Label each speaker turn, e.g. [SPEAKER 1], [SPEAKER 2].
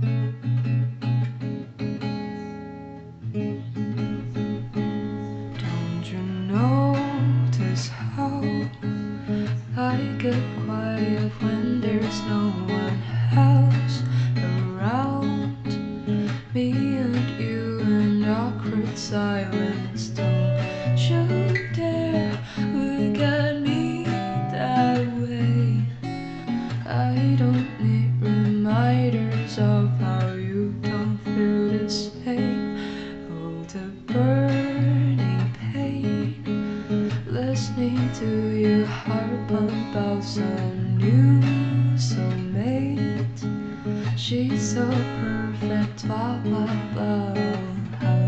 [SPEAKER 1] Don't you notice how I get quiet when there's no one else around? Me and you in awkward silence. Don't you dare look at me that way. I don't need reminders of how you don't feel this pain. Oh, the burning pain. Listening to your heart pump out some new soulmate. She's so perfect, blah blah blah.